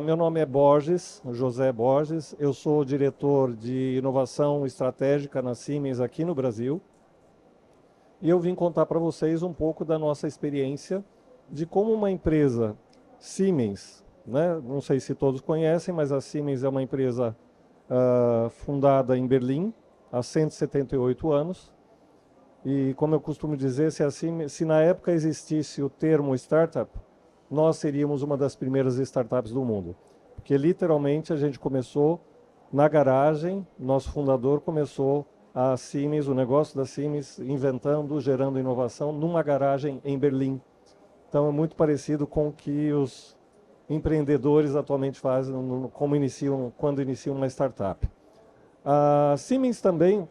Meu nome é Borges, José Borges. Eu sou diretor de inovação estratégica na Siemens aqui no Brasil. E eu vim contar para vocês um pouco da nossa experiência de como uma empresa Siemens, né? Não sei se todos conhecem, mas a Siemens é uma empresa fundada em Berlim há 178 anos. E como eu costumo dizer, se na época existisse o termo startup, nós seríamos uma das primeiras startups do mundo. Porque literalmente a gente começou na garagem, nosso fundador começou a Siemens, o negócio da Siemens, inventando, gerando inovação numa garagem em Berlim. Então é muito parecido com o que os empreendedores atualmente fazem quando iniciam uma startup. A Siemens também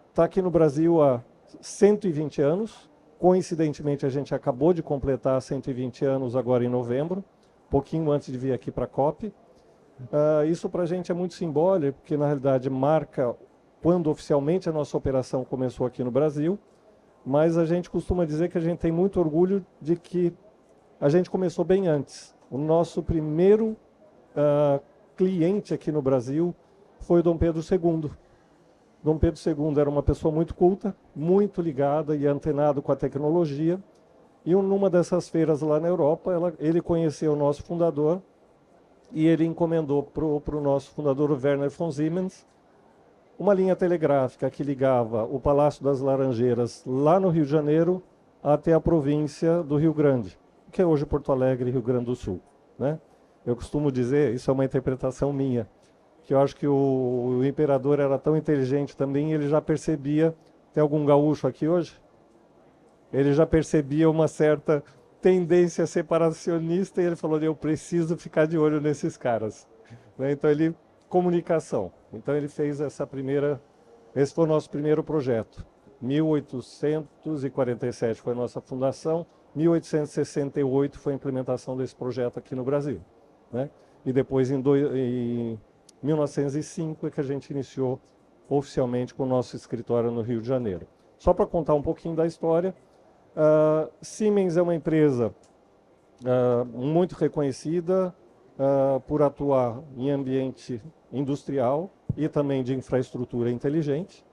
está aqui no Brasil há 120 anos. Coincidentemente, a gente acabou de completar 120 anos agora em novembro, pouquinho antes de vir aqui para a COP. Isso para a gente é muito simbólico, porque na realidade marca quando oficialmente a nossa operação começou aqui no Brasil, mas a gente costuma dizer que a gente tem muito orgulho de que a gente começou bem antes. O nosso primeiro cliente aqui no Brasil foi o Dom Pedro II. Dom Pedro II era uma pessoa muito culta, muito ligada e antenado com a tecnologia. E numa dessas feiras lá na Europa, ele conheceu o nosso fundador e ele encomendou para o nosso fundador, o Werner von Siemens, uma linha telegráfica que ligava o Palácio das Laranjeiras, lá no Rio de Janeiro, até a província do Rio Grande, que é hoje Porto Alegre, Rio Grande do Sul, né? Eu costumo dizer, isso é uma interpretação minha, que eu acho que o imperador era tão inteligente também, ele já percebia, tem algum gaúcho aqui hoje? Ele já percebia uma certa tendência separacionista e ele falou, eu preciso ficar de olho nesses caras. Então comunicação. Então ele fez esse foi o nosso primeiro projeto. 1847 foi a nossa fundação, 1868 foi a implementação desse projeto aqui no Brasil, né? E depois em 1905 é que a gente iniciou oficialmente com o nosso escritório no Rio de Janeiro. Só para contar um pouquinho da história, Siemens é uma empresa muito reconhecida por atuar em ambiente industrial e também de infraestrutura inteligente.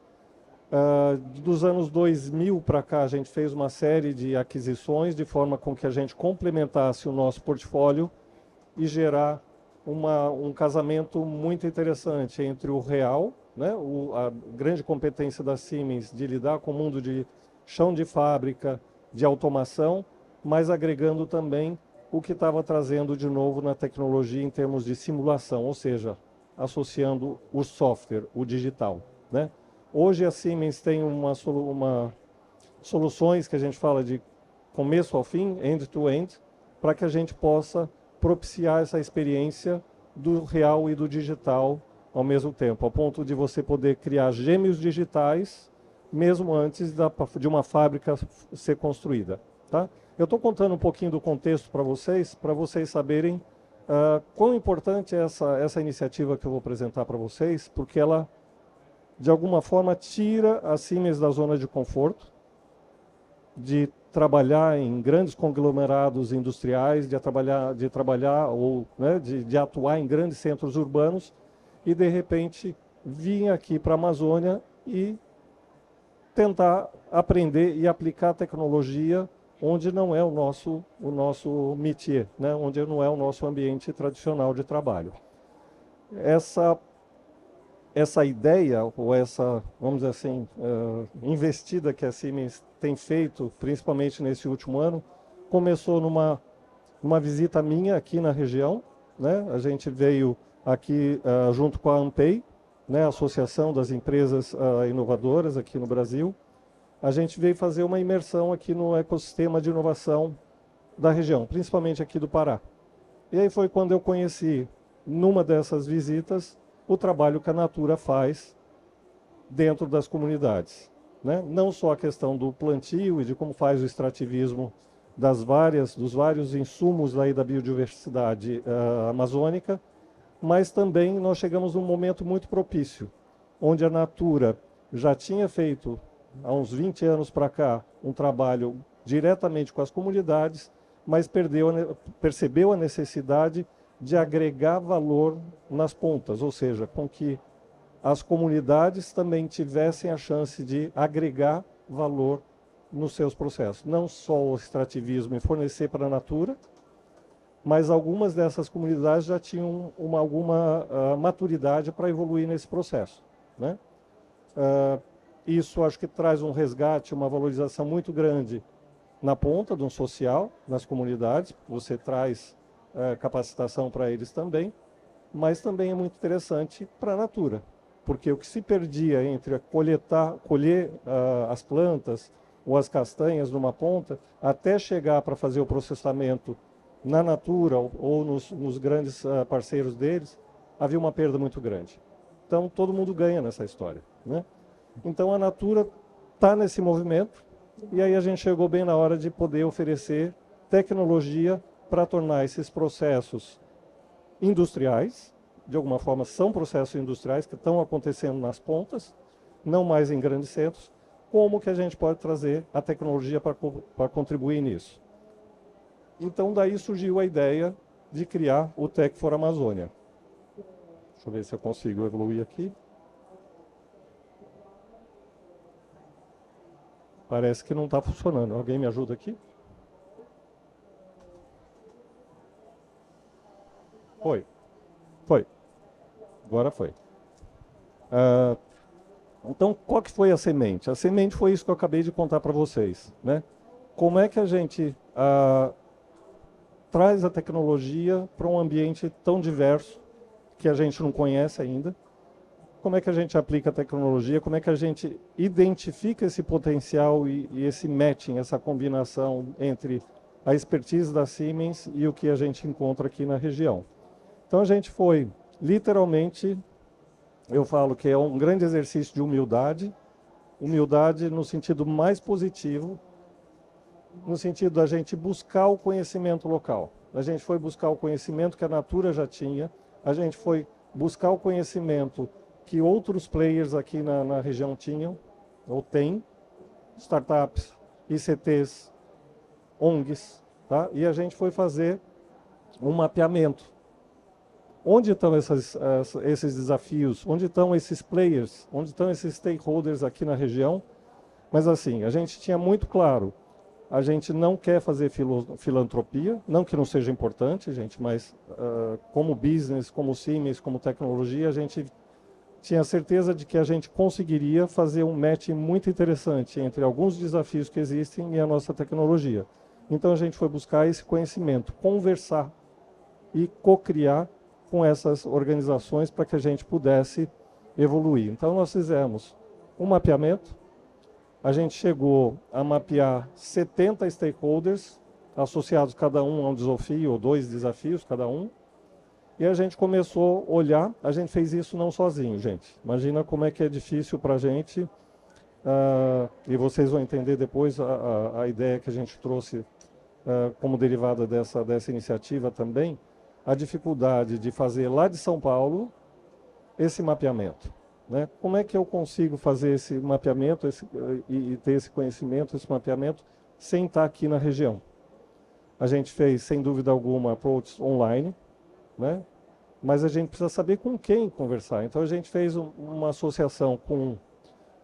Dos anos 2000 para cá, a gente fez uma série de aquisições de forma com que a gente complementasse o nosso portfólio e gerar um casamento muito interessante entre o real, né, a grande competência da Siemens de lidar com o mundo de chão de fábrica, de automação, mas agregando também o que estava trazendo de novo na tecnologia em termos de simulação, ou seja, associando o software, o digital, né? Hoje a Siemens tem soluções que a gente fala de começo ao fim, end-to-end, para que a gente possa propiciar essa experiência do real e do digital ao mesmo tempo, ao ponto de você poder criar gêmeos digitais mesmo antes de uma fábrica ser construída, tá? Eu estou contando um pouquinho do contexto para vocês saberem quão importante é essa iniciativa que eu vou apresentar para vocês, porque ela, de alguma forma, tira a Siemens da zona de conforto, de trabalhar em grandes conglomerados industriais, de atuar em grandes centros urbanos e, de repente, vir aqui para a Amazônia e tentar aprender e aplicar a tecnologia onde não é o nosso métier, né? Onde não é o nosso ambiente tradicional de trabalho. Essa ideia, ou vamos dizer assim, investida que a Siemens tem feito, principalmente nesse último ano, começou numa visita minha aqui na região, né? A gente veio aqui junto com a ANPEI, né? A Associação das Empresas Inovadoras aqui no Brasil. A gente veio fazer uma imersão aqui no ecossistema de inovação da região, principalmente aqui do Pará. E aí foi quando eu conheci, numa dessas visitas, o trabalho que a Natura faz dentro das comunidades, né? Não só a questão do plantio e de como faz o extrativismo dos vários insumos aí da biodiversidade amazônica, mas também nós chegamos num momento muito propício, onde a Natura já tinha feito, há uns 20 anos para cá, um trabalho diretamente com as comunidades, mas percebeu a necessidade de agregar valor nas pontas, ou seja, com que as comunidades também tivessem a chance de agregar valor nos seus processos. Não só o extrativismo e fornecer para a natura, mas algumas dessas comunidades já tinham alguma maturidade para evoluir nesse processo, né? Isso acho que traz um resgate, uma valorização muito grande na ponta do social, nas comunidades. Você traz capacitação para eles também, mas também é muito interessante para a natura, porque o que se perdia entre colher as plantas ou as castanhas numa ponta, até chegar para fazer o processamento na natura ou nos grandes parceiros deles, havia uma perda muito grande. Então, todo mundo ganha nessa história, né? Então, a natura está nesse movimento, e aí a gente chegou bem na hora de poder oferecer tecnologia para tornar esses processos industriais, de alguma forma são processos industriais que estão acontecendo nas pontas, não mais em grandes centros, como que a gente pode trazer a tecnologia para contribuir nisso. Então, daí surgiu a ideia de criar o Tech for Amazônia. Deixa eu ver se eu consigo evoluir aqui. Parece que não está funcionando. Alguém me ajuda aqui? Foi. Foi. Agora foi. Então, qual que foi a semente? A semente foi isso que eu acabei de contar para vocês, né? Como é que a gente traz a tecnologia para um ambiente tão diverso que a gente não conhece ainda? Como é que a gente aplica a tecnologia? Como é que a gente identifica esse potencial e esse matching, essa combinação entre a expertise da Siemens e o que a gente encontra aqui na região? Então, a gente foi, literalmente, eu falo que é um grande exercício de humildade no sentido mais positivo, no sentido da gente buscar o conhecimento local. A gente foi buscar o conhecimento que a Natura já tinha, a gente foi buscar o conhecimento que outros players aqui na região tinham, ou têm, startups, ICTs, ONGs, tá? E a gente foi fazer um mapeamento. Onde estão esses desafios? Onde estão esses players? Onde estão esses stakeholders aqui na região? Mas assim, a gente tinha muito claro, a gente não quer fazer filantropia, não que não seja importante, gente, mas como business, como Siemens, como tecnologia, a gente tinha certeza de que a gente conseguiria fazer um match muito interessante entre alguns desafios que existem e a nossa tecnologia. Então a gente foi buscar esse conhecimento, conversar e co-criar com essas organizações para que a gente pudesse evoluir. Então nós fizemos um mapeamento, a gente chegou a mapear 70 stakeholders, associados cada um a um desafio, ou 2 desafios cada um, e a gente começou a olhar, a gente fez isso não sozinho, gente. Imagina como é que é difícil para a gente, e vocês vão entender depois a ideia que a gente trouxe como derivada dessa iniciativa também, a dificuldade de fazer lá de São Paulo esse mapeamento, né? Como é que eu consigo fazer esse mapeamento e ter esse conhecimento, esse mapeamento, sem estar aqui na região? A gente fez, sem dúvida alguma, approach online, né? Mas a gente precisa saber com quem conversar. Então a gente fez uma associação com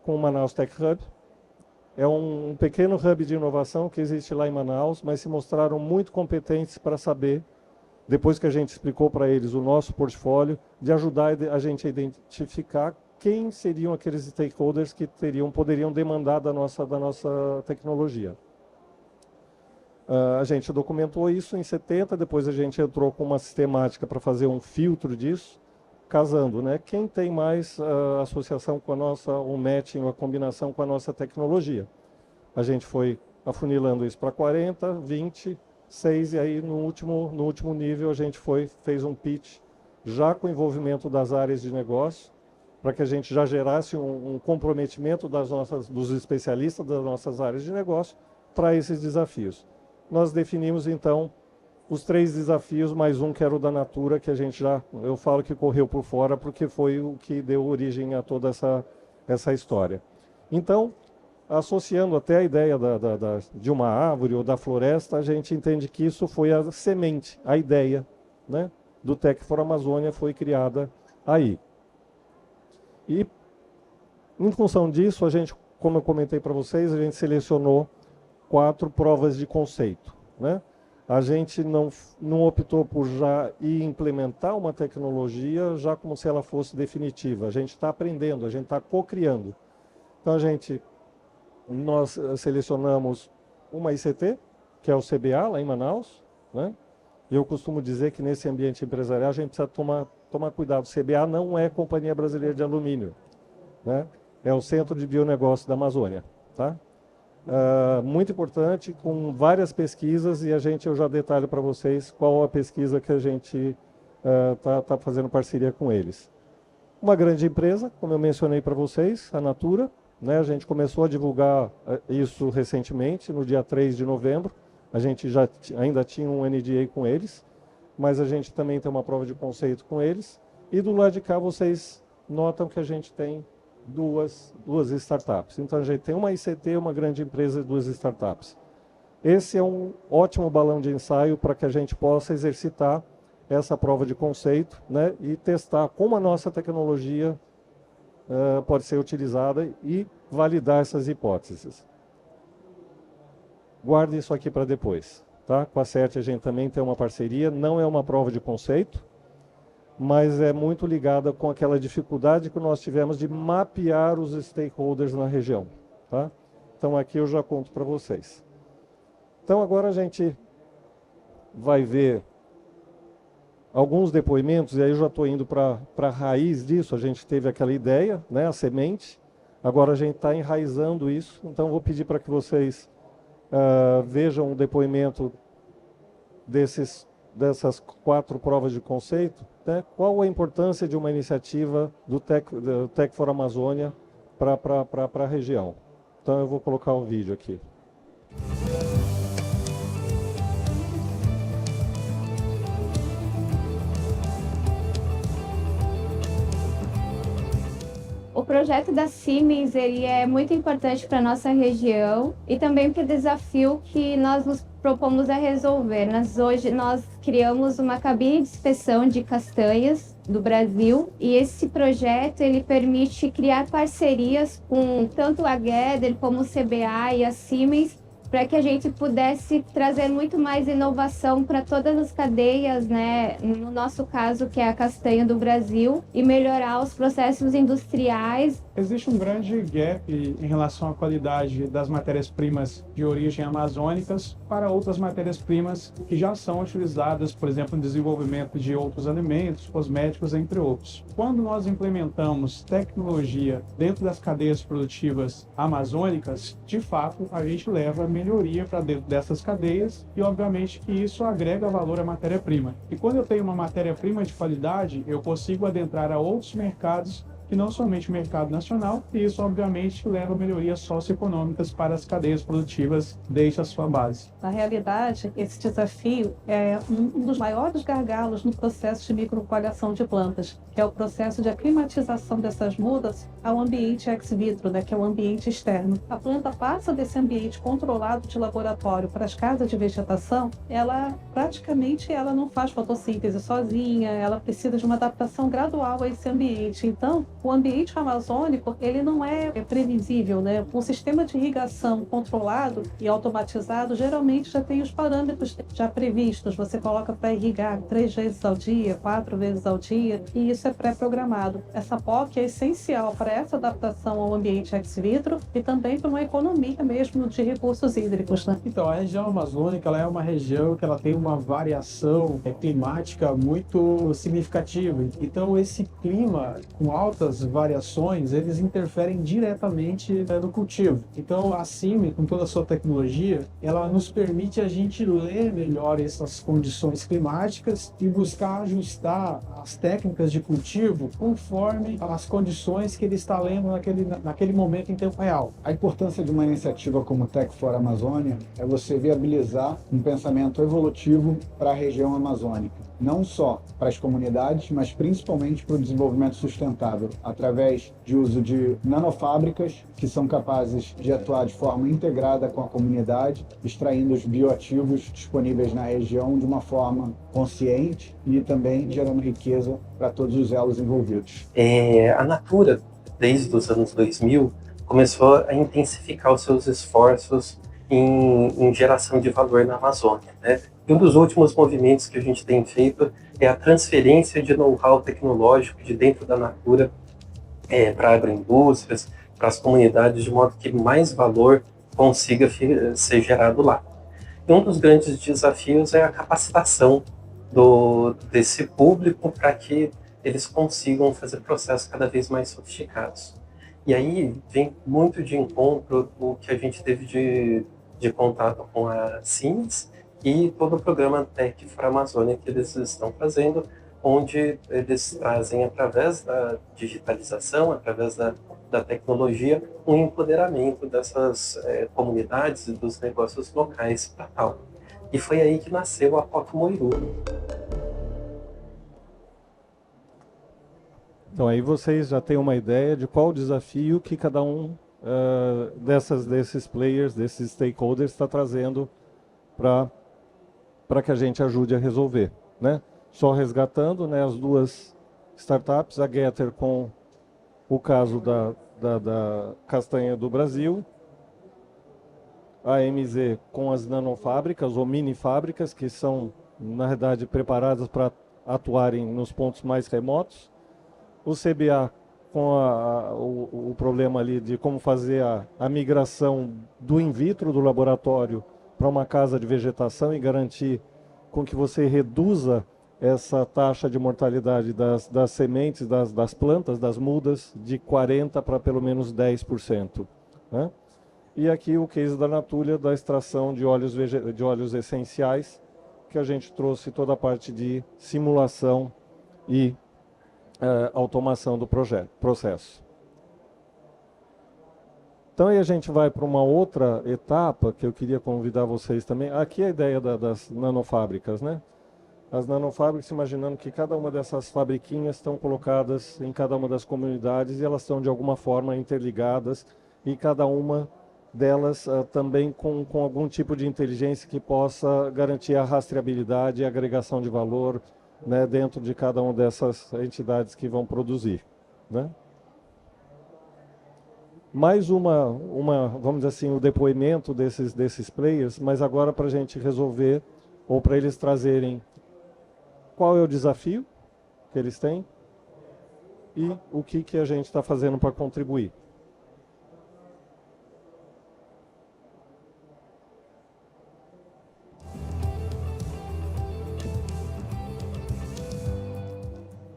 o Manaus Tech Hub. É um pequeno hub de inovação que existe lá em Manaus, mas se mostraram muito competentes para saber, depois que a gente explicou para eles o nosso portfólio, de ajudar a gente a identificar quem seriam aqueles stakeholders que poderiam demandar da nossa tecnologia. A gente documentou isso em 70, depois a gente entrou com uma sistemática para fazer um filtro disso, casando, né? Quem tem mais associação com a nossa, um matching, uma combinação com a nossa tecnologia. A gente foi afunilando isso para 40, 20, 6, e aí no último nível a gente fez um pitch, já com envolvimento das áreas de negócio, para que a gente já gerasse um comprometimento dos especialistas das nossas áreas de negócio para esses desafios. Nós definimos, então, os 3 desafios, mais um que era o da Natura, que a gente eu falo que correu por fora, porque foi o que deu origem a toda essa história. Então, associando até a ideia de uma árvore ou da floresta, a gente entende que isso foi a semente, a ideia, né, do Tech for Amazônia foi criada aí. E, em função disso, a gente, como eu comentei para vocês, a gente selecionou 4 provas de conceito, né? A gente não optou por já ir implementar uma tecnologia já como se ela fosse definitiva. A gente está aprendendo, a gente está co-criando. Então, nós selecionamos uma ICT, que é o CBA, lá em Manaus, né? Eu costumo dizer que nesse ambiente empresarial a gente precisa tomar cuidado. O CBA não é Companhia Brasileira de Alumínio, né? É o Centro de Bionegócio da Amazônia, tá? Muito importante, com várias pesquisas, e eu já detalho para vocês qual a pesquisa que a gente tá fazendo parceria com eles. Uma grande empresa, como eu mencionei para vocês, a Natura, né? A gente começou a divulgar isso recentemente, no dia 3 de novembro. A gente ainda tinha um NDA com eles, mas a gente também tem uma prova de conceito com eles. E do lado de cá vocês notam que a gente tem duas startups. Então a gente tem uma ICT, uma grande empresa e 2 startups. Esse é um ótimo balão de ensaio para que a gente possa exercitar essa prova de conceito, né, e testar como a nossa tecnologia pode ser utilizada e validar essas hipóteses. Guarde isso aqui para depois, tá? Com a CERT a gente também tem uma parceria, não é uma prova de conceito, mas é muito ligada com aquela dificuldade que nós tivemos de mapear os stakeholders na região, tá? Então aqui eu já conto para vocês. Então agora a gente vai ver alguns depoimentos, e aí eu já estou indo para a raiz disso. A gente teve aquela ideia, né, a semente, agora a gente está enraizando isso, então eu vou pedir para que vocês vejam o depoimento dessas 4 provas de conceito, né? Qual a importância de uma iniciativa do Tech for Amazônia para a região. Então eu vou colocar o vídeo aqui. O projeto da Siemens ele é muito importante para a nossa região e também para o desafio que nós nos propomos a resolver. Hoje nós criamos uma cabine de inspeção de castanhas do Brasil e esse projeto ele permite criar parcerias com tanto a Gather como o CBA e a Siemens para que a gente pudesse trazer muito mais inovação para todas as cadeias, né? No nosso caso, que é a castanha do Brasil, e melhorar os processos industriais. Existe um grande gap em relação à qualidade das matérias-primas de origem amazônicas para outras matérias-primas que já são utilizadas, por exemplo, no desenvolvimento de outros alimentos, cosméticos, entre outros. Quando nós implementamos tecnologia dentro das cadeias produtivas amazônicas, de fato, a gente leva melhoria para dentro dessas cadeias e, obviamente, que isso agrega valor à matéria-prima. E quando eu tenho uma matéria-prima de qualidade, eu consigo adentrar a outros mercados que não somente o mercado nacional, e isso, obviamente, leva melhorias socioeconômicas para as cadeias produtivas desde a sua base. Na realidade, esse desafio é um dos maiores gargalos no processo de micropropagação de plantas, que é o processo de aclimatização dessas mudas ao ambiente ex vitro, né, que é o ambiente externo. A planta passa desse ambiente controlado de laboratório para as casas de vegetação, ela praticamente não faz fotossíntese sozinha, ela precisa de uma adaptação gradual a esse ambiente. Então, o ambiente amazônico, ele não é previsível, né? Um sistema de irrigação controlado e automatizado geralmente já tem os parâmetros já previstos. Você coloca para irrigar 3 vezes ao dia, 4 vezes ao dia, e isso é pré-programado. Essa POC é essencial para essa adaptação ao ambiente ex vitro e também para uma economia mesmo de recursos hídricos, né? Então, a região amazônica ela é uma região que ela tem uma variação climática muito significativa. Então, esse clima com altas variações, eles interferem diretamente no cultivo. Então, a Siemens, com toda a sua tecnologia, ela nos permite a gente ler melhor essas condições climáticas e buscar ajustar as técnicas de cultivo conforme as condições que ele está lendo naquele momento em tempo real. A importância de uma iniciativa como Tech for Amazônia é você viabilizar um pensamento evolutivo para a região amazônica. Não só para as comunidades, mas principalmente para o desenvolvimento sustentável. através de uso de nanofábricas que são capazes de atuar de forma integrada com a comunidade, extraindo os bioativos disponíveis na região de uma forma consciente e também gerando riqueza para todos os elos envolvidos. A Natura, desde os anos 2000, começou a intensificar os seus esforços em geração de valor na Amazônia, né? E um dos últimos movimentos que a gente tem feito é a transferência de know-how tecnológico de dentro da Natura para agroindústrias, para as comunidades, de modo que mais valor consiga ser gerado lá. E um dos grandes desafios é a capacitação desse público para que eles consigam fazer processos cada vez mais sofisticados. E aí vem muito de encontro o que a gente teve de contato com a Siemens e todo o programa Tech for Amazônia que eles estão fazendo, onde eles trazem, através da digitalização, através da tecnologia, um empoderamento dessas comunidades e dos negócios locais para tal. E foi aí que nasceu a Foto Moiru. Então aí vocês já têm uma ideia de qual o desafio que cada um desses players, desses stakeholders está trazendo para que a gente ajude a resolver, né? Só resgatando, né, as duas startups, a Getter com o caso da castanha do Brasil, a MZ com as nanofábricas ou mini fábricas, que são, na verdade, preparadas para atuarem nos pontos mais remotos, o CBA com o problema ali de como fazer a migração do in vitro do laboratório para uma casa de vegetação e garantir com que você reduza essa taxa de mortalidade das sementes, das plantas, das mudas, de 40% para pelo menos 10%. Né? E aqui o case da Natulha, da extração de óleos essenciais, que a gente trouxe toda a parte de simulação e automação do processo. Então aí a gente vai para uma outra etapa que eu queria convidar vocês também. Aqui a ideia das nanofábricas, né? As nanofábricas, imaginando que cada uma dessas fabriquinhas estão colocadas em cada uma das comunidades e elas estão de alguma forma interligadas e cada uma delas também com algum tipo de inteligência que possa garantir a rastreabilidade e a agregação de valor, né, dentro de cada uma dessas entidades que vão produzir, né? Mais vamos dizer assim, o depoimento desses players, mas agora para a gente resolver, ou para eles trazerem qual é o desafio que eles têm e o que a gente está fazendo para contribuir.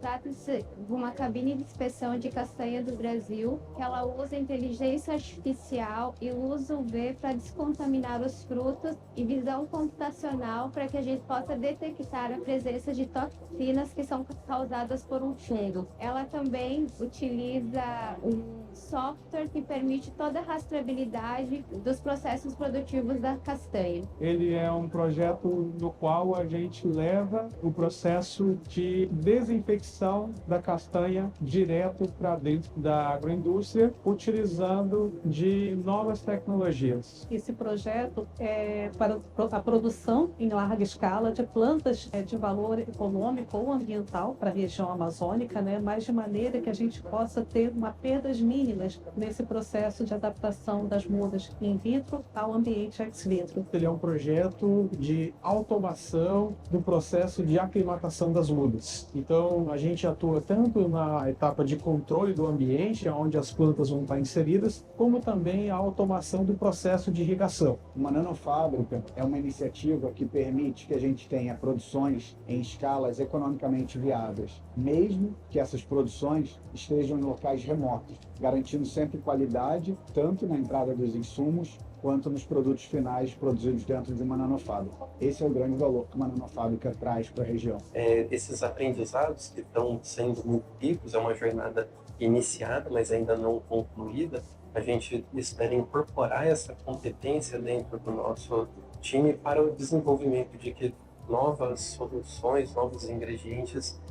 Trata-se de uma cabine de inspeção de castanha do Brasil, que ela usa inteligência artificial e luz UV para descontaminar os frutos e visão computacional para que a gente possa detectar a presença de toxinas que são causadas por um fungo. Ela também utiliza um software que permite toda a rastreabilidade dos processos produtivos da castanha. Ele é um projeto no qual a gente leva o processo de desinfecção da castanha direto para dentro da agroindústria, utilizando de novas tecnologias. Esse projeto é para a produção em larga escala de plantas de valor econômico ou ambiental para a região amazônica, né? Mas de maneira que a gente possa ter perdas mínimas nesse processo de adaptação das mudas in vitro ao ambiente ex vitro. Ele é um projeto de automação do processo de aclimatação das mudas. Então, a gente atua tanto na etapa de controle do ambiente, onde as plantas vão estar inseridas, como também a automação do processo de irrigação. Uma nanofábrica é uma iniciativa que permite que a gente tenha produções em escalas economicamente viáveis, mesmo que essas produções estejam em locais remotos, garantindo sempre qualidade, tanto na entrada dos insumos, quanto nos produtos finais produzidos dentro de uma nanofábrica. Esse é o grande valor que uma nanofábrica traz para a região. Esses aprendizados que estão sendo muito ricos, é uma jornada iniciada, mas ainda não concluída. A gente espera incorporar essa competência dentro do nosso time para o desenvolvimento de que novas soluções, novos ingredientes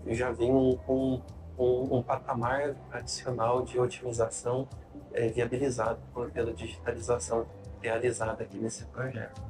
já venham com um patamar adicional de otimização viabilizado pela digitalização realizada aqui nesse projeto.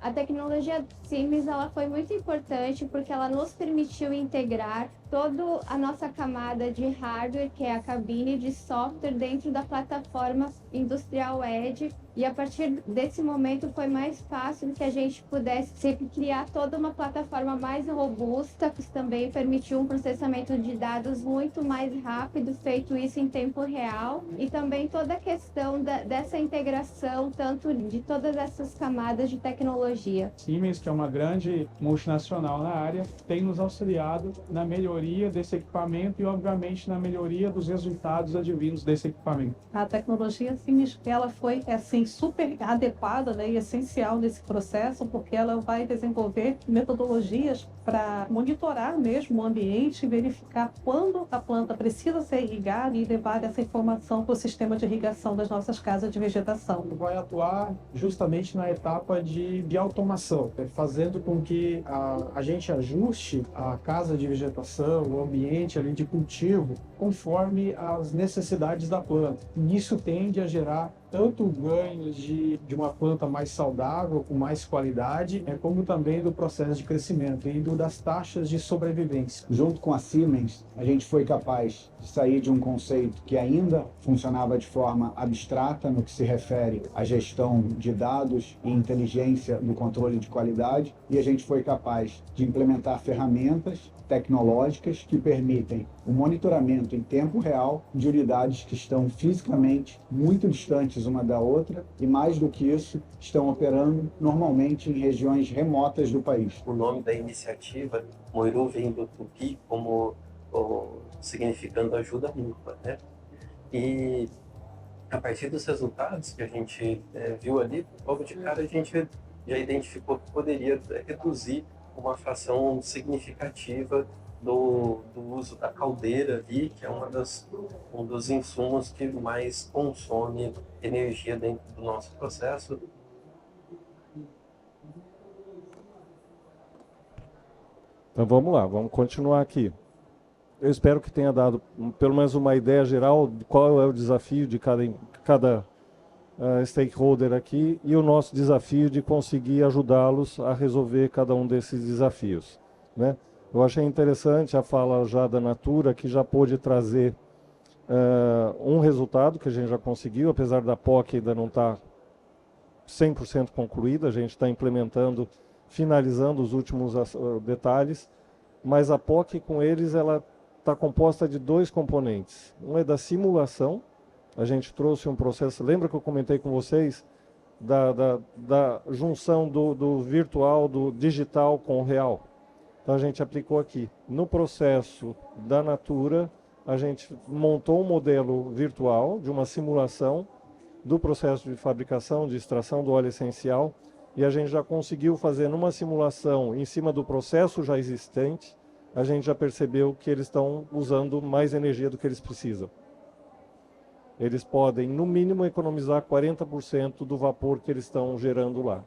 A tecnologia Siemens ela foi muito importante porque ela nos permitiu integrar toda a nossa camada de hardware, que é a cabine de software, dentro da plataforma Industrial Edge. E a partir desse momento foi mais fácil que a gente pudesse criar toda uma plataforma mais robusta, que também permitiu um processamento de dados muito mais rápido, feito isso em tempo real. E também toda a questão dessa integração, tanto de todas essas camadas de tecnologia. Siemens, que é uma grande multinacional na área, tem nos auxiliado na melhoria desse equipamento e, obviamente, na melhoria dos resultados advindos desse equipamento. A tecnologia Siemens, ela foi assim super adequada, né, e essencial nesse processo, porque ela vai desenvolver metodologias para monitorar mesmo o ambiente e verificar quando a planta precisa ser irrigada e levar essa informação para o sistema de irrigação das nossas casas de vegetação. Vai atuar justamente na etapa de automação, fazendo com que a gente ajuste a casa de vegetação, o ambiente ali de cultivo, conforme as necessidades da planta. E isso tende a gerar tanto ganhos de uma planta mais saudável, com mais qualidade, como também do processo de crescimento e das taxas de sobrevivência. Junto com a Siemens, a gente foi capaz de sair de um conceito que ainda funcionava de forma abstrata no que se refere à gestão de dados e inteligência do controle de qualidade, e a gente foi capaz de implementar ferramentas tecnológicas que permitem o monitoramento em tempo real de unidades que estão fisicamente muito distantes uma da outra e, mais do que isso, estão operando normalmente em regiões remotas do país. O nome da iniciativa, Moiru, vem do tupi como significando ajuda mútua, né? E a partir dos resultados que a gente viu ali, logo de cara a gente já identificou que poderia reduzir uma fração significativa do uso da caldeira ali, que é um dos insumos que mais consome energia dentro do nosso processo. Então vamos lá, vamos continuar aqui. Eu espero que tenha dado pelo menos uma ideia geral de qual é o desafio de cada stakeholder aqui e o nosso desafio de conseguir ajudá-los a resolver cada um desses desafios, né? Eu achei interessante a fala já da Natura, que já pôde trazer um resultado que a gente já conseguiu, apesar da POC ainda não estar 100% concluída, a gente está implementando, finalizando os últimos detalhes, mas a POC com eles ela está composta de dois componentes. Um é da simulação, a gente trouxe um processo, lembra que eu comentei com vocês da junção do virtual, do digital com o real? Então a gente aplicou aqui. No processo da Natura, a gente montou um modelo virtual de uma simulação do processo de fabricação, de extração do óleo essencial, e a gente já conseguiu fazer numa simulação em cima do processo já existente, a gente já percebeu que eles estão usando mais energia do que eles precisam. Eles podem, no mínimo, economizar 40% do vapor que eles estão gerando lá.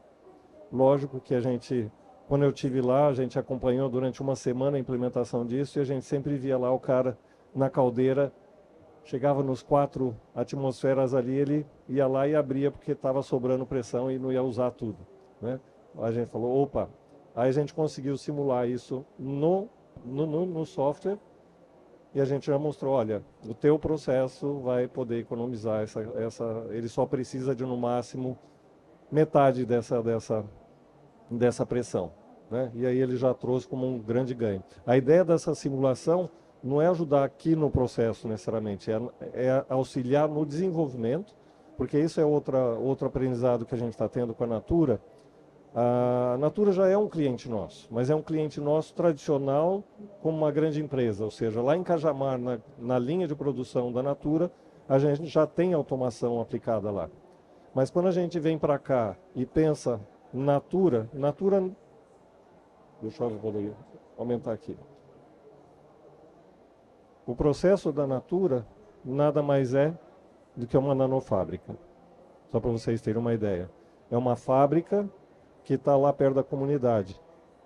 Lógico que a gente, quando eu estive lá, a gente acompanhou durante uma semana a implementação disso e a gente sempre via lá o cara na caldeira, chegava nos 4 atmosferas ali, ele ia lá e abria porque estava sobrando pressão e não ia usar tudo, né? A gente falou, opa, aí a gente conseguiu simular isso no software e a gente já mostrou, olha, o teu processo vai poder economizar ele só precisa de no máximo metade dessa pressão, né? E aí ele já trouxe como um grande ganho. A ideia dessa simulação não é ajudar aqui no processo necessariamente, é auxiliar no desenvolvimento, porque isso é outro aprendizado que a gente está tendo com a Natura. A Natura já é um cliente nosso, mas é um cliente nosso tradicional como uma grande empresa, ou seja, lá em Cajamar, na linha de produção da Natura, a gente já tem automação aplicada lá. Mas quando a gente vem para cá e pensa Natura, deixa eu poder aumentar aqui. O processo da Natura nada mais é do que uma nanofábrica, só para vocês terem uma ideia. É uma fábrica que está lá perto da comunidade.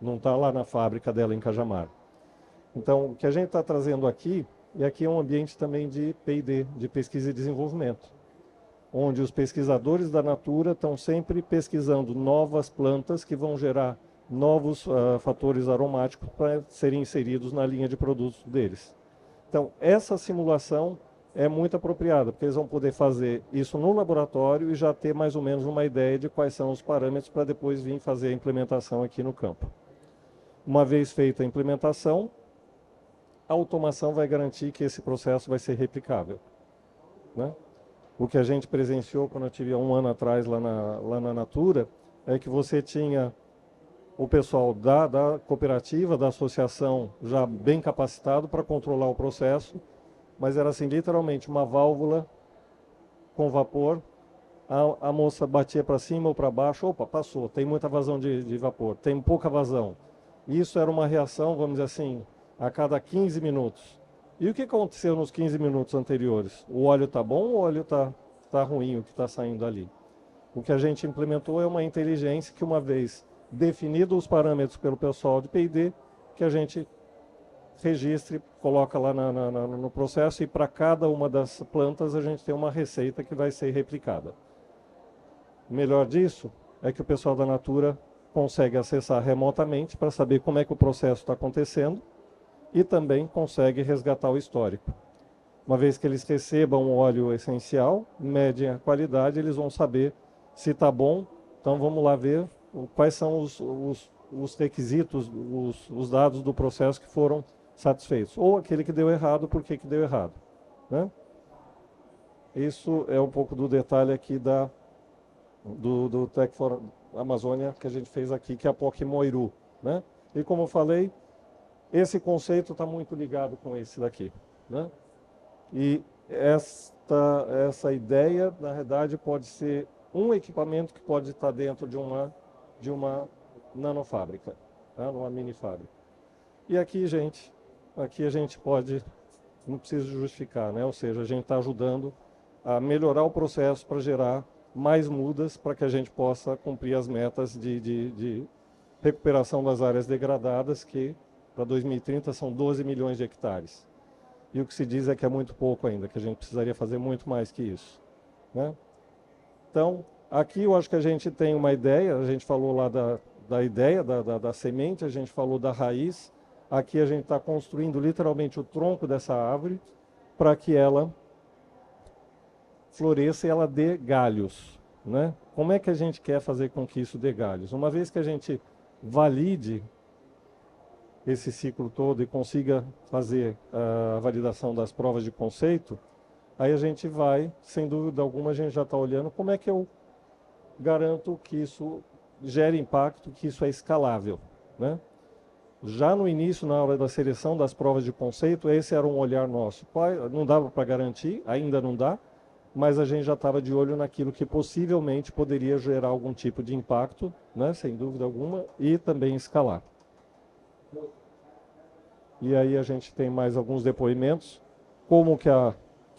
não está lá na fábrica dela em Cajamar. Então, o que a gente está trazendo aqui, e aqui é um ambiente também de P&D, de pesquisa e desenvolvimento, onde os pesquisadores da Natura estão sempre pesquisando novas plantas que vão gerar novos fatores aromáticos para serem inseridos na linha de produtos deles. Então, essa simulação é muito apropriada, porque eles vão poder fazer isso no laboratório e já ter mais ou menos uma ideia de quais são os parâmetros para depois vir fazer a implementação aqui no campo. Uma vez feita a implementação, a automação vai garantir que esse processo vai ser replicável, né? O que a gente presenciou quando eu tive há um ano atrás lá na Natura, é que você tinha o pessoal da cooperativa, da associação, já bem capacitado para controlar o processo, mas era assim, literalmente uma válvula com vapor, a moça batia para cima ou para baixo, opa, passou, tem muita vazão de vapor, tem pouca vazão. Isso era uma reação, vamos dizer assim, a cada 15 minutos. E o que aconteceu nos 15 minutos anteriores? O óleo está bom ou o óleo tá ruim, o que está saindo ali? O que a gente implementou é uma inteligência que, uma vez definidos os parâmetros pelo pessoal de P&D, que a gente registre, coloca lá no processo, e para cada uma das plantas a gente tem uma receita que vai ser replicada. O melhor disso é que o pessoal da Natura consegue acessar remotamente para saber como é que o processo está acontecendo e também consegue resgatar o histórico. Uma vez que eles recebam o óleo essencial, medem a qualidade, eles vão saber se está bom. Então vamos lá ver quais são os requisitos, os dados do processo que foram satisfeitos. Ou aquele que deu errado, por que deu errado, né? Isso é um pouco do detalhe aqui do Tech for Amazônia que a gente fez aqui, que é a POC Moiru, né? E como eu falei, esse conceito está muito ligado com esse daqui, né? E essa ideia, na verdade, pode ser um equipamento que pode estar dentro de uma nanofábrica, tá? Numa mini fábrica. E aqui, gente, aqui a gente pode, não precisa justificar, né? Ou seja, a gente está ajudando a melhorar o processo para gerar mais mudas para que a gente possa cumprir as metas de recuperação das áreas degradadas, que para 2030 são 12 milhões de hectares. E o que se diz é que é muito pouco ainda, que a gente precisaria fazer muito mais que isso, né? Então, aqui eu acho que a gente tem uma ideia, a gente falou lá da ideia, da semente, a gente falou da raiz. Aqui a gente está construindo literalmente o tronco dessa árvore para que ela floresça e ela dê galhos, né? Como é que a gente quer fazer com que isso dê galhos? Uma vez que a gente valide esse ciclo todo e consiga fazer a validação das provas de conceito, aí a gente vai, sem dúvida alguma, a gente já está olhando como é que eu garanto que isso gere impacto, que isso é escalável, né? Já no início, na hora da seleção das provas de conceito, esse era um olhar nosso. Não dava para garantir, ainda não dá, mas a gente já estava de olho naquilo que possivelmente poderia gerar algum tipo de impacto, né, sem dúvida alguma, e também escalar. E aí a gente tem mais alguns depoimentos, como que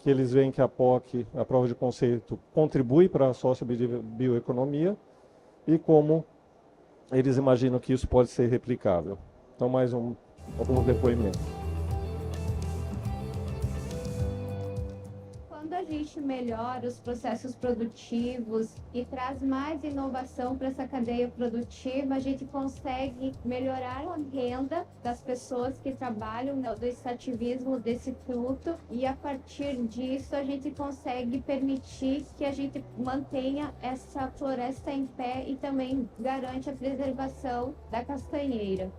eles veem que a POC, a prova de conceito, contribui para a sociobioeconomia e como eles imaginam que isso pode ser replicável. Então, mais alguns depoimentos. Quando a gente melhora os processos produtivos e traz mais inovação para essa cadeia produtiva, a gente consegue melhorar a renda das pessoas que trabalham, né, do extrativismo desse fruto, e a partir disso a gente consegue permitir que a gente mantenha essa floresta em pé e também garante a preservação da castanheira.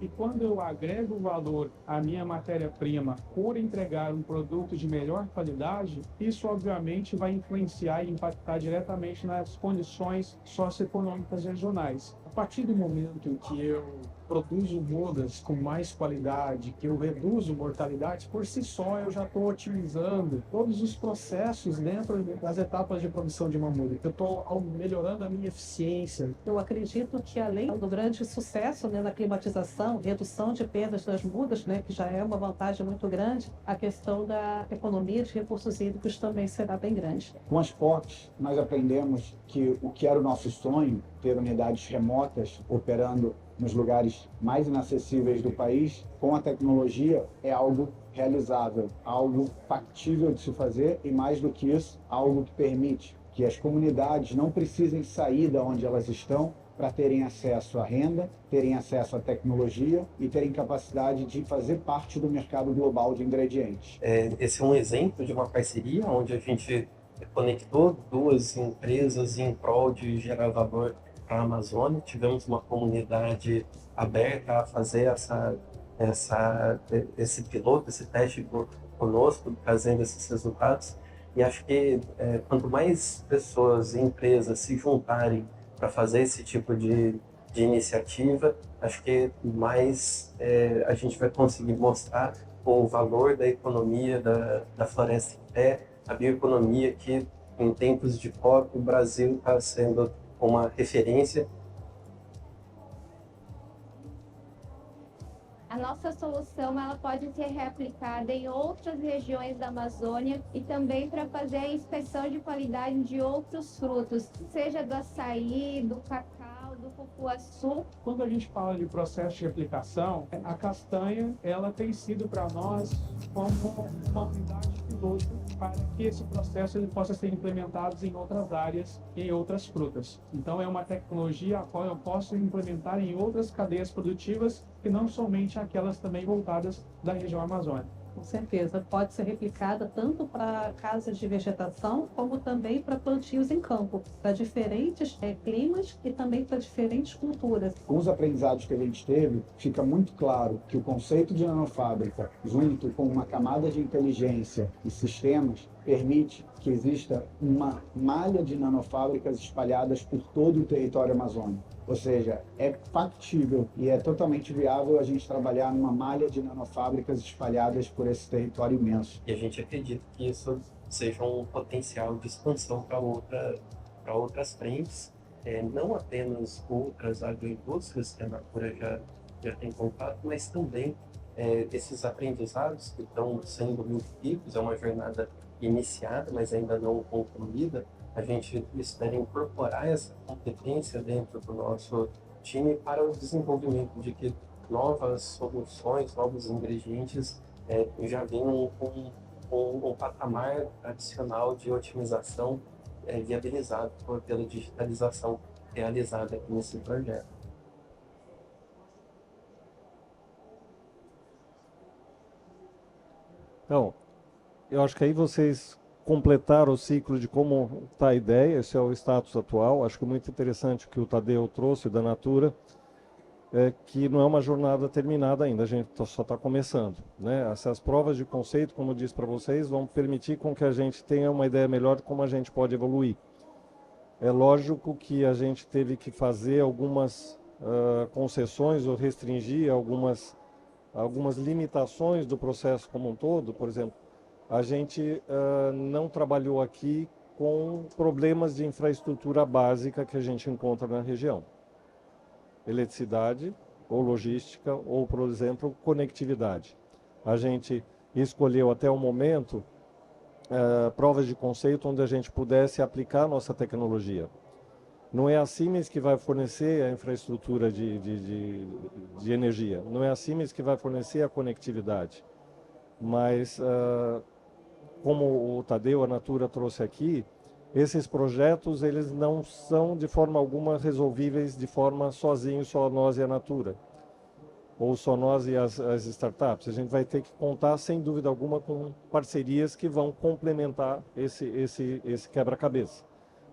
E quando eu agrego valor à minha matéria-prima por entregar um produto de melhor qualidade, isso obviamente vai influenciar e impactar diretamente nas condições socioeconômicas regionais. A partir do momento em que eu produzo mudas com mais qualidade, que eu reduzo mortalidade, por si só eu já estou otimizando todos os processos dentro das etapas de produção de uma muda. Eu estou melhorando a minha eficiência. Eu acredito que, além do grande sucesso, né, na climatização, redução de perdas das mudas, né, que já é uma vantagem muito grande, a questão da economia de recursos hídricos também será bem grande. Com as POCs, nós aprendemos que o que era o nosso sonho, ter unidades remotas operando nos lugares mais inacessíveis do país, com a tecnologia é algo realizável, algo factível de se fazer e, mais do que isso, algo que permite que as comunidades não precisem sair de onde elas estão para terem acesso à renda, terem acesso à tecnologia e terem capacidade de fazer parte do mercado global de ingredientes. Esse é um exemplo de uma parceria onde a gente conectou duas empresas em prol de gerar valor para a Amazônia. Tivemos uma comunidade aberta a fazer esse piloto, esse teste conosco, trazendo esses resultados. E acho que quanto mais pessoas e empresas se juntarem para fazer esse tipo de iniciativa, acho que mais a gente vai conseguir mostrar o valor da economia da floresta em pé, a bioeconomia que, em tempos de COP, o Brasil está sendo uma referência. A nossa solução ela pode ser reaplicada em outras regiões da Amazônia e também para fazer a inspeção de qualidade de outros frutos, seja do açaí, do cacau, do cupuaçu. Quando a gente fala de processo de replicação, a castanha ela tem sido para nós como uma unidade piloto para que esse processo ele possa ser implementado em outras áreas e em outras frutas. Então é uma tecnologia a qual eu posso implementar em outras cadeias produtivas que não somente aquelas também voltadas da região amazônica. Com certeza, pode ser replicada tanto para casas de vegetação, como também para plantios em campo, para diferentes climas e também para diferentes culturas. Com os aprendizados que a gente teve, fica muito claro que o conceito de nanofábrica, junto com uma camada de inteligência e sistemas, permite que exista uma malha de nanofábricas espalhadas por todo o território amazônico. Ou seja, é factível e é totalmente viável a gente trabalhar numa malha de nanofábricas espalhadas por esse território imenso. E a gente acredita que isso seja um potencial de expansão para outras frentes, não apenas outras agroindústrias que a Natura já tem contato, mas também esses aprendizados que estão sendo muito ricos. É uma jornada iniciada, mas ainda não concluída. A gente espera incorporar essa competência dentro do nosso time para o desenvolvimento de que novas soluções, novos ingredientes já venham com um patamar adicional de otimização viabilizado pela digitalização realizada aqui nesse projeto. Então, eu acho que aí vocês completaram o ciclo de como está a ideia, esse é o status atual. Acho que é muito interessante o que o Tadeu trouxe da Natura, que não é uma jornada terminada ainda, a gente só está começando, né? Essas provas de conceito, como eu disse para vocês, vão permitir com que a gente tenha uma ideia melhor de como a gente pode evoluir. É lógico que a gente teve que fazer algumas concessões ou restringir algumas limitações do processo como um todo. Por exemplo, a gente não trabalhou aqui com problemas de infraestrutura básica que a gente encontra na região. Eletricidade, ou logística, ou, por exemplo, conectividade. A gente escolheu até o momento provas de conceito onde a gente pudesse aplicar a nossa tecnologia. Não é a Siemens que vai fornecer a infraestrutura de energia, não é a Siemens que vai fornecer a conectividade, mas como o Tadeu, a Natura trouxe aqui, esses projetos eles não são de forma alguma resolvíveis de forma sozinho, só nós e a Natura, ou só nós e as startups. A gente vai ter que contar, sem dúvida alguma, com parcerias que vão complementar esse quebra-cabeça.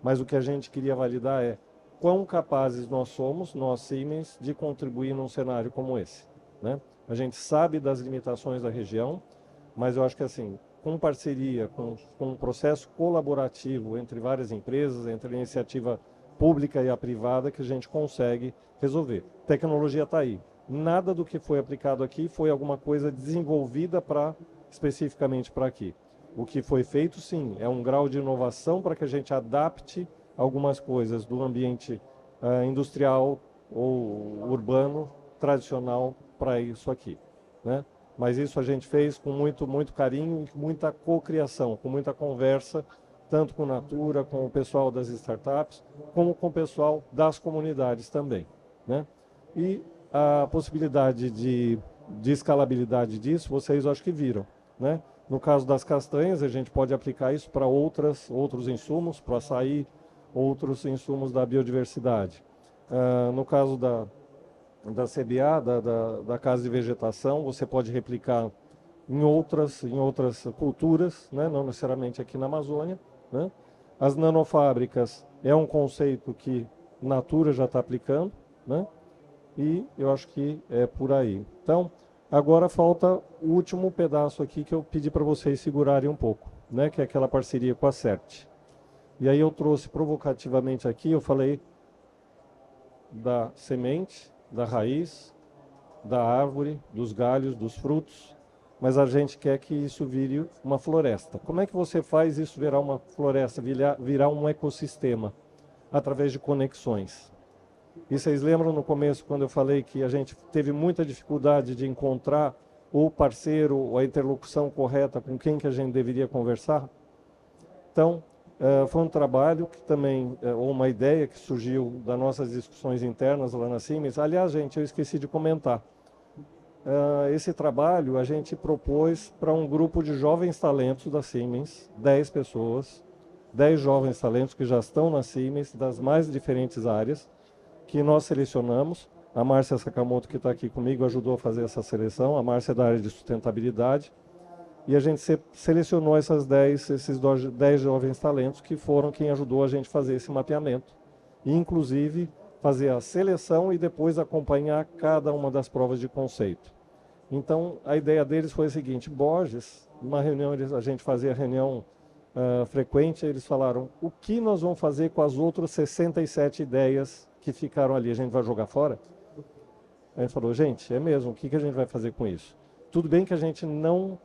Mas o que a gente queria validar é quão capazes nós somos, nós Siemens, de contribuir num cenário como esse, né? A gente sabe das limitações da região, mas eu acho que assim, com parceria, com um processo colaborativo entre várias empresas, entre a iniciativa pública e a privada, que a gente consegue resolver. Tecnologia está aí. Nada do que foi aplicado aqui foi alguma coisa desenvolvida especificamente para aqui. O que foi feito, sim, é um grau de inovação para que a gente adapte algumas coisas do ambiente industrial ou urbano tradicional para isso aqui, né? Mas isso a gente fez com muito carinho e com muita cocriação, com muita conversa, tanto com Natura, com o pessoal das startups, como com o pessoal das comunidades também, né? E a possibilidade de escalabilidade disso, vocês acho que viram, né? No caso das castanhas, a gente pode aplicar isso para outros insumos, para o açaí, outros insumos da biodiversidade. No caso da CBA, da casa de vegetação, você pode replicar em outras culturas, né? Não necessariamente aqui na Amazônia, né? As nanofábricas é um conceito que Natura já está aplicando, né? E eu acho que é por aí. Então, agora falta o último pedaço aqui que eu pedi para vocês segurarem um pouco, né? Que é aquela parceria com a CERT. E aí eu trouxe provocativamente aqui, eu falei da semente, da raiz, da árvore, dos galhos, dos frutos, mas a gente quer que isso vire uma floresta. Como é que você faz isso virar uma floresta, virar um ecossistema? Através de conexões. E vocês lembram no começo, quando eu falei que a gente teve muita dificuldade de encontrar o parceiro, ou a interlocução correta com quem que a gente deveria conversar? Então, foi um trabalho que também, ou uma ideia que surgiu das nossas discussões internas lá na Siemens. Aliás, gente, eu esqueci de comentar. Esse trabalho a gente propôs para um grupo de jovens talentos da Siemens, 10 pessoas, 10 jovens talentos que já estão na Siemens, das mais diferentes áreas, que nós selecionamos. A Márcia Sakamoto, que está aqui comigo, ajudou a fazer essa seleção. A Márcia é da área de sustentabilidade. E a gente selecionou esses 10 jovens talentos que foram quem ajudou a gente a fazer esse mapeamento. E, inclusive, fazer a seleção e depois acompanhar cada uma das provas de conceito. Então, a ideia deles foi a seguinte: Borges, numa reunião, a gente fazia reunião frequente, eles falaram: o que nós vamos fazer com as outras 67 ideias que ficaram ali? A gente vai jogar fora? A gente falou: gente, é mesmo, o que a gente vai fazer com isso? Tudo bem que a gente não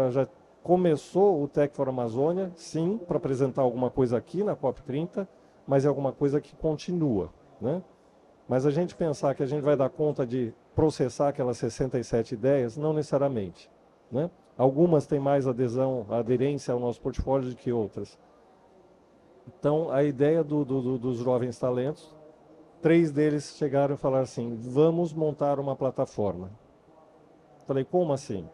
já começou o Tech for Amazônia, sim, para apresentar alguma coisa aqui na COP30, mas é alguma coisa que continua, né? Mas a gente pensar que a gente vai dar conta de processar aquelas 67 ideias, não necessariamente, né? Algumas têm mais aderência ao nosso portfólio do que outras. Então, a ideia dos jovens talentos, 3 deles chegaram e falaram assim: vamos montar uma plataforma. Falei: como assim?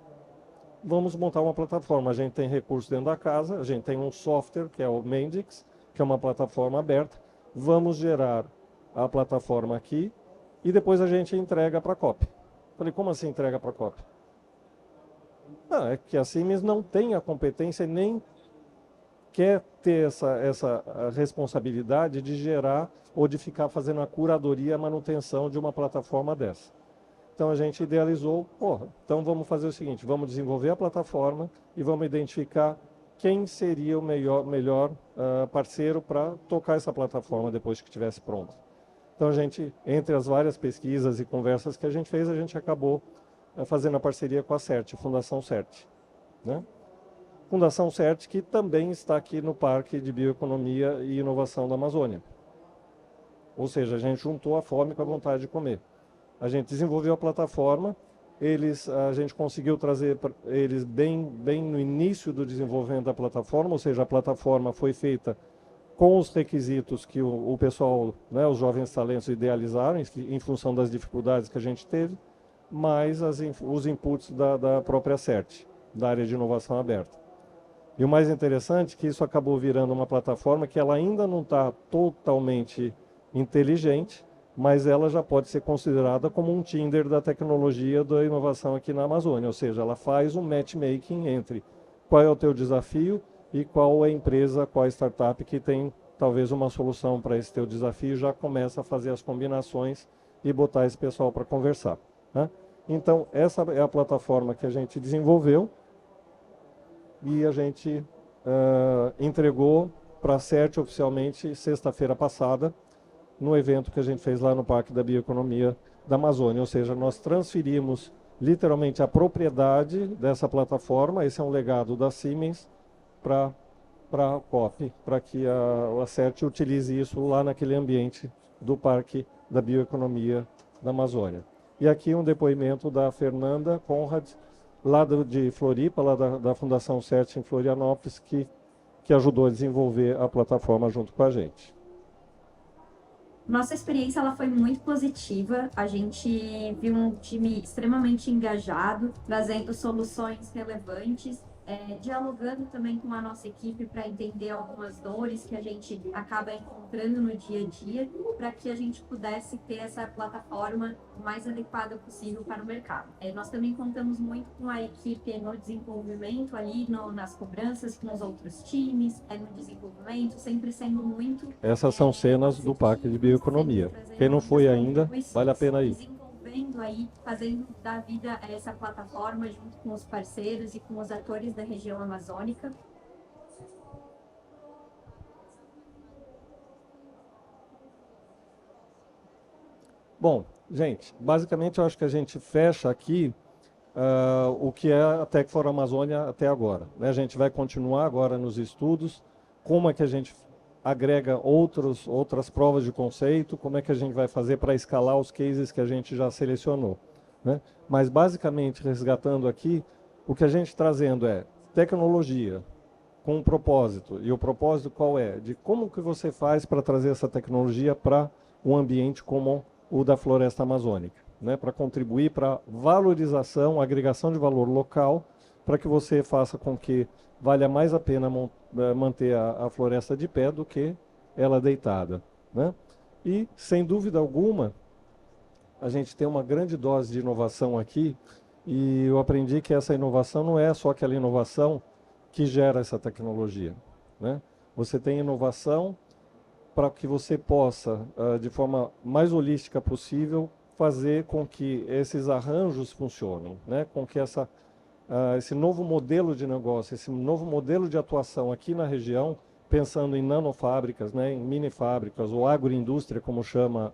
Vamos montar uma plataforma. A gente tem recursos dentro da casa, a gente tem um software, que é o Mendix, que é uma plataforma aberta. Vamos gerar a plataforma aqui e depois a gente entrega para a COP. Falei: como assim entrega para a COP? É que a Siemens não tem a competência e nem quer ter essa responsabilidade de gerar ou de ficar fazendo a curadoria e a manutenção de uma plataforma dessa. Então a gente idealizou: então vamos fazer o seguinte, vamos desenvolver a plataforma e vamos identificar quem seria o melhor parceiro para tocar essa plataforma depois que estivesse pronta. Então a gente, entre as várias pesquisas e conversas que a gente fez, a gente acabou fazendo a parceria com a CERT, a Fundação CERT, né? Fundação CERT, que também está aqui no Parque de Bioeconomia e Inovação da Amazônia. Ou seja, a gente juntou a fome com a vontade de comer. A gente desenvolveu a plataforma, a gente conseguiu trazer eles bem no início do desenvolvimento da plataforma, ou seja, a plataforma foi feita com os requisitos que o pessoal, né, os jovens talentos idealizaram, em função das dificuldades que a gente teve, mais os inputs da própria CERT, da área de inovação aberta. E o mais interessante é que isso acabou virando uma plataforma que ela ainda não está totalmente inteligente, mas ela já pode ser considerada como um Tinder da tecnologia da inovação aqui na Amazônia, ou seja, ela faz um matchmaking entre qual é o teu desafio e qual é a empresa, qual é a startup que tem talvez uma solução para esse teu desafio, já começa a fazer as combinações e botar esse pessoal para conversar, né? Então, essa é a plataforma que a gente desenvolveu e a gente entregou para a CERT oficialmente sexta-feira passada, no evento que a gente fez lá no Parque da Bioeconomia da Amazônia. Ou seja, nós transferimos literalmente a propriedade dessa plataforma, esse é um legado da Siemens, para a COP, para que a CERT utilize isso lá naquele ambiente do Parque da Bioeconomia da Amazônia. E aqui um depoimento da Fernanda Conrad, lá de Floripa, lá da Fundação CERT em Florianópolis, que ajudou a desenvolver a plataforma junto com a gente. Nossa experiência ela foi muito positiva, a gente viu um time extremamente engajado, trazendo soluções relevantes, dialogando também com a nossa equipe para entender algumas dores que a gente acaba encontrando no dia a dia, para que a gente pudesse ter essa plataforma o mais adequada possível para o mercado. Nós também contamos muito com a equipe no desenvolvimento ali, nas cobranças com os outros times, no desenvolvimento, sempre sendo muito... Essas são cenas do Parque de Bioeconomia. Quem não foi ainda, vale a pena ir. Aí, fazendo da vida essa plataforma junto com os parceiros e com os atores da região amazônica. Bom, gente, basicamente eu acho que a gente fecha aqui o que é a Tech for Amazônia até agora, né? A gente vai continuar agora nos estudos, como é que a gente agrega outras provas de conceito, como é que a gente vai fazer para escalar os cases que a gente já selecionou, né? Mas basicamente, resgatando aqui, o que a gente trazendo é tecnologia com um propósito. E o propósito qual é? De como que você faz para trazer essa tecnologia para um ambiente como o da floresta amazônica, né? Para contribuir para a valorização, agregação de valor local, para que você faça com que valha mais a pena manter a floresta de pé do que ela deitada, né? E, sem dúvida alguma, a gente tem uma grande dose de inovação aqui, e eu aprendi que essa inovação não é só aquela inovação que gera essa tecnologia, né? Você tem inovação para que você possa, de forma mais holística possível, fazer com que esses arranjos funcionem, né? Com que esse novo modelo de negócio, esse novo modelo de atuação aqui na região, pensando em nanofábricas, né, em mini-fábricas ou agroindústria, como chama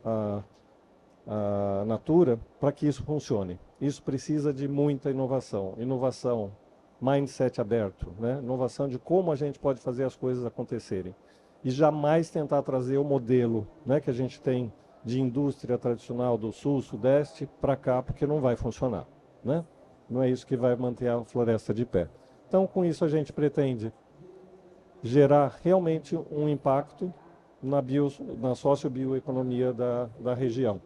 a Natura, para que isso funcione. Isso precisa de muita inovação. Inovação, mindset aberto, né? Inovação de como a gente pode fazer as coisas acontecerem. E jamais tentar trazer o modelo, né, que a gente tem de indústria tradicional do sul, sudeste, para cá, porque não vai funcionar, né? Não é isso que vai manter a floresta de pé. Então, com isso, a gente pretende gerar realmente um impacto na sociobioeconomia da região.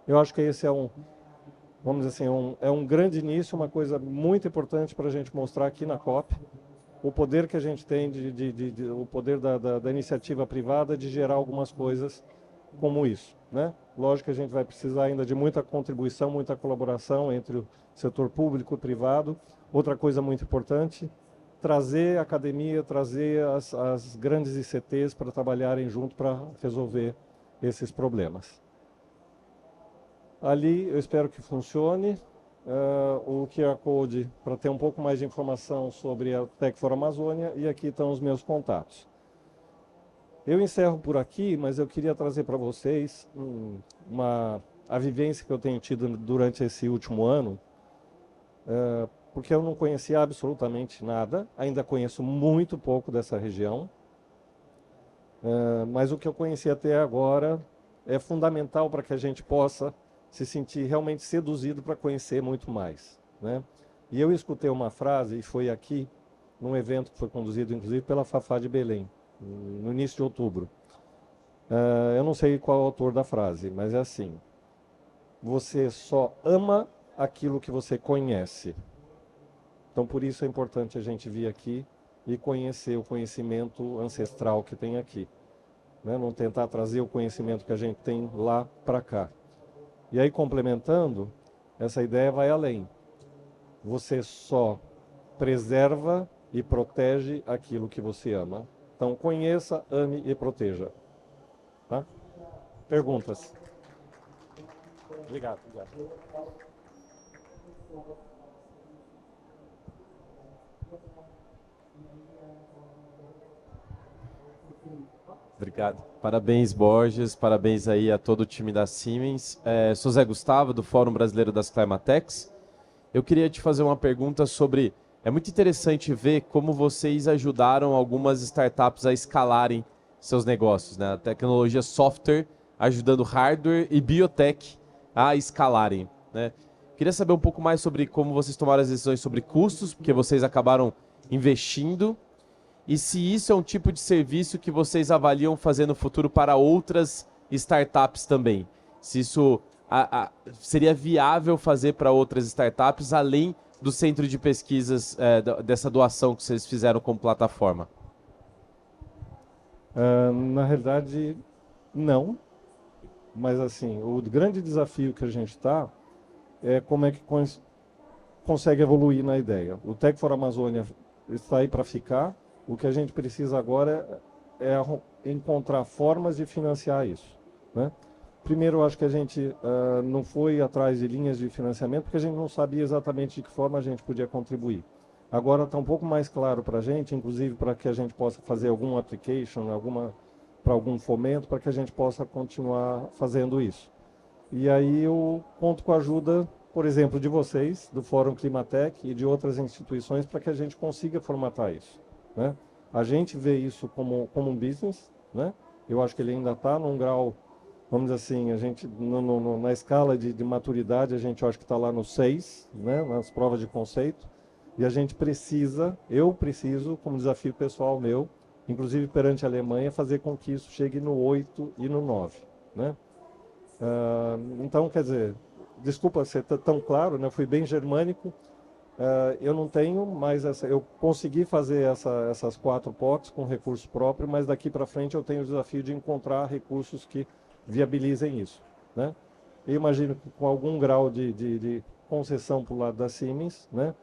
Eu acho que esse vamos dizer assim, é um grande início, uma coisa muito importante para a gente mostrar aqui na COP, o poder que a gente tem, o poder da iniciativa privada de gerar algumas coisas como isso, né? Lógico que a gente vai precisar ainda de muita contribuição, muita colaboração entre o setor público e privado. Outra coisa muito importante, trazer a academia, trazer as grandes ICTs para trabalharem junto para resolver esses problemas. Ali eu espero que funcione o QR Code para ter um pouco mais de informação sobre a Tech for Amazônia, e aqui estão os meus contatos. Eu encerro por aqui, mas eu queria trazer para vocês a vivência que eu tenho tido durante esse último ano, porque eu não conhecia absolutamente nada, ainda conheço muito pouco dessa região, mas o que eu conheci até agora é fundamental para que a gente possa se sentir realmente seduzido para conhecer muito mais, né? E eu escutei uma frase, e foi aqui, num evento que foi conduzido, inclusive, pela Fafá de Belém, no início de outubro. Eu não sei qual é o autor da frase, mas é assim: você só ama aquilo que você conhece. Então, por isso é importante a gente vir aqui e conhecer o conhecimento ancestral que tem aqui, né? Não tentar trazer o conhecimento que a gente tem lá para cá. E aí, complementando, essa ideia vai além. Você só preserva e protege aquilo que você ama. Então, conheça, ame e proteja. Tá? Perguntas? Obrigado. Obrigado. Parabéns, Borges. Parabéns aí a todo o time da Siemens. Sou Zé Gustavo, do Fórum Brasileiro das Climatex. Eu queria te fazer uma pergunta sobre... É muito interessante ver como vocês ajudaram algumas startups a escalarem seus negócios, né? A tecnologia software ajudando hardware e biotech a escalarem, né? Queria saber um pouco mais sobre como vocês tomaram as decisões sobre custos, porque vocês acabaram investindo, e se isso é um tipo de serviço que vocês avaliam fazer no futuro para outras startups também. Se isso seria viável fazer para outras startups, além do centro de pesquisas, dessa doação que vocês fizeram como plataforma? Na realidade, não. Mas, assim, o grande desafio que a gente está é como é que consegue evoluir na ideia. O Tech for Amazônia está aí para ficar. O que a gente precisa agora é encontrar formas de financiar isso, né? Primeiro, eu acho que a gente não foi atrás de linhas de financiamento porque a gente não sabia exatamente de que forma a gente podia contribuir. Agora está um pouco mais claro para a gente, inclusive para que a gente possa fazer algum application, para algum fomento, para que a gente possa continuar fazendo isso. E aí eu conto com a ajuda, por exemplo, de vocês, do Fórum Climatec e de outras instituições, para que a gente consiga formatar isso, né? A gente vê isso como um business, né? Eu acho que ele ainda está num grau, vamos dizer assim, a gente, na escala de maturidade, a gente acho que está lá no 6, né? Nas provas de conceito. E a gente eu preciso, como desafio pessoal meu, inclusive perante a Alemanha, fazer com que isso chegue no 8 e no 9, né? Então, quer dizer, desculpa ser tão claro, né? Eu fui bem germânico. Eu não tenho mais eu consegui fazer essas 4 POCs com recurso próprio, mas daqui para frente eu tenho o desafio de encontrar recursos que viabilizem isso, né? Eu imagino que com algum grau de concessão para o lado da Siemens, né?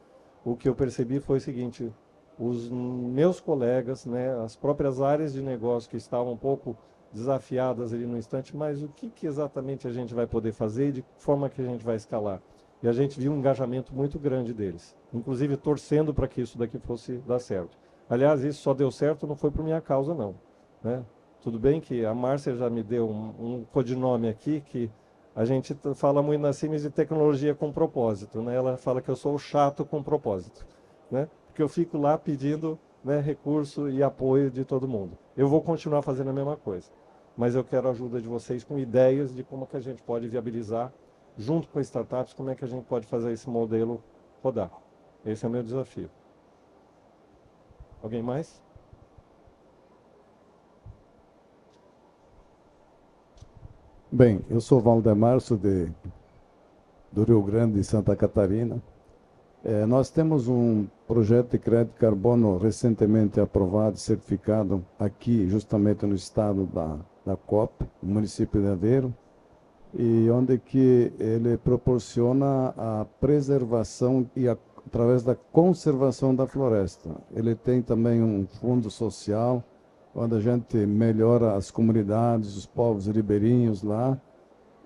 O que eu percebi foi o seguinte: os meus colegas, né, as próprias áreas de negócio que estavam um pouco desafiadas ali no instante, mas o que exatamente a gente vai poder fazer e de que forma que a gente vai escalar? E a gente viu um engajamento muito grande deles, inclusive torcendo para que isso daqui fosse dar certo. Aliás, isso só deu certo, não foi por minha causa, não, né? Tudo bem que a Márcia já me deu um codinome aqui, que a gente fala muito na Siemens de tecnologia com propósito, né? Ela fala que eu sou o chato com propósito, né? Porque eu fico lá pedindo, né, recurso e apoio de todo mundo. Eu vou continuar fazendo a mesma coisa, mas eu quero a ajuda de vocês com ideias de como que a gente pode viabilizar, junto com startups, como é que a gente pode fazer esse modelo rodar. Esse é o meu desafio. Alguém mais? Bem, eu sou Valdemar, sou do Rio Grande, de Santa Catarina. Nós temos um projeto de crédito de carbono recentemente aprovado e certificado aqui, justamente no estado da COP, no município de Aveiro, e onde que ele proporciona a preservação e através da conservação da floresta. Ele tem também um fundo social, onde a gente melhora as comunidades, os povos ribeirinhos lá,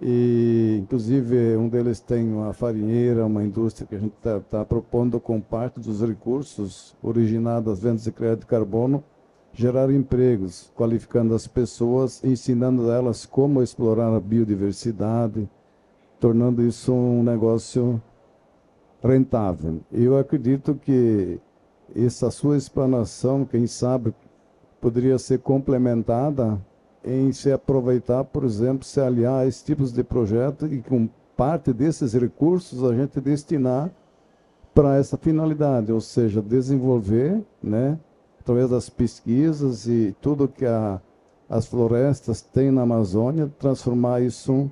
e inclusive um deles tem uma farinheira, uma indústria que a gente está propondo com parte dos recursos originados das vendas de crédito de carbono, gerar empregos, qualificando as pessoas, ensinando elas como explorar a biodiversidade, tornando isso um negócio rentável. Eu acredito que essa sua explanação, quem sabe, poderia ser complementada em se aproveitar, por exemplo, se aliar a esses tipos de projeto e com parte desses recursos a gente destinar para essa finalidade, ou seja, desenvolver, né, através das pesquisas e tudo que as florestas têm na Amazônia, transformar isso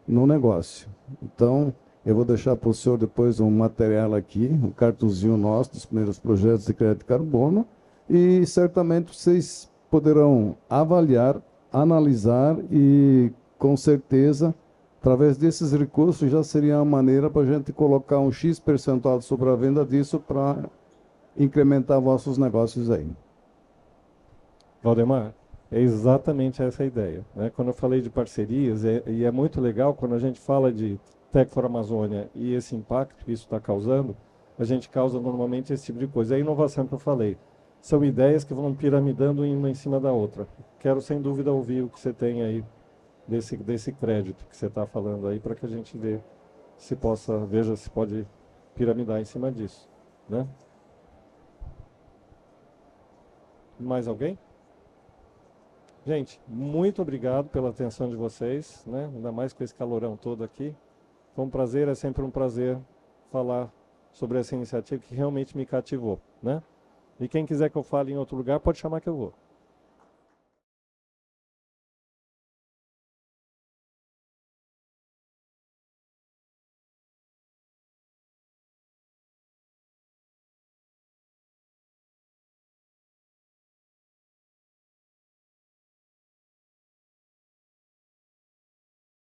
num negócio. Então, eu vou deixar para o senhor depois um material aqui, um cartuzinho nosso dos primeiros projetos de crédito de carbono, e certamente vocês poderão avaliar, analisar e, com certeza, através desses recursos já seria uma maneira para a gente colocar um X% sobre a venda disso para incrementar vossos negócios aí. Valdemar, é exatamente essa a ideia, né? Quando eu falei de parcerias, e é muito legal quando a gente fala de Tech for Amazônia e esse impacto que isso está causando, a gente causa normalmente esse tipo de coisa. É a inovação que eu falei. São ideias que vão piramidando uma em cima da outra. Quero, sem dúvida, ouvir o que você tem aí desse crédito que você está falando aí, para que a gente veja se pode piramidar em cima disso, né? Mais alguém? Gente, muito obrigado pela atenção de vocês, né? Ainda mais com esse calorão todo aqui. Foi um prazer, é sempre um prazer falar sobre essa iniciativa que realmente me cativou, né? E quem quiser que eu fale em outro lugar, pode chamar que eu vou.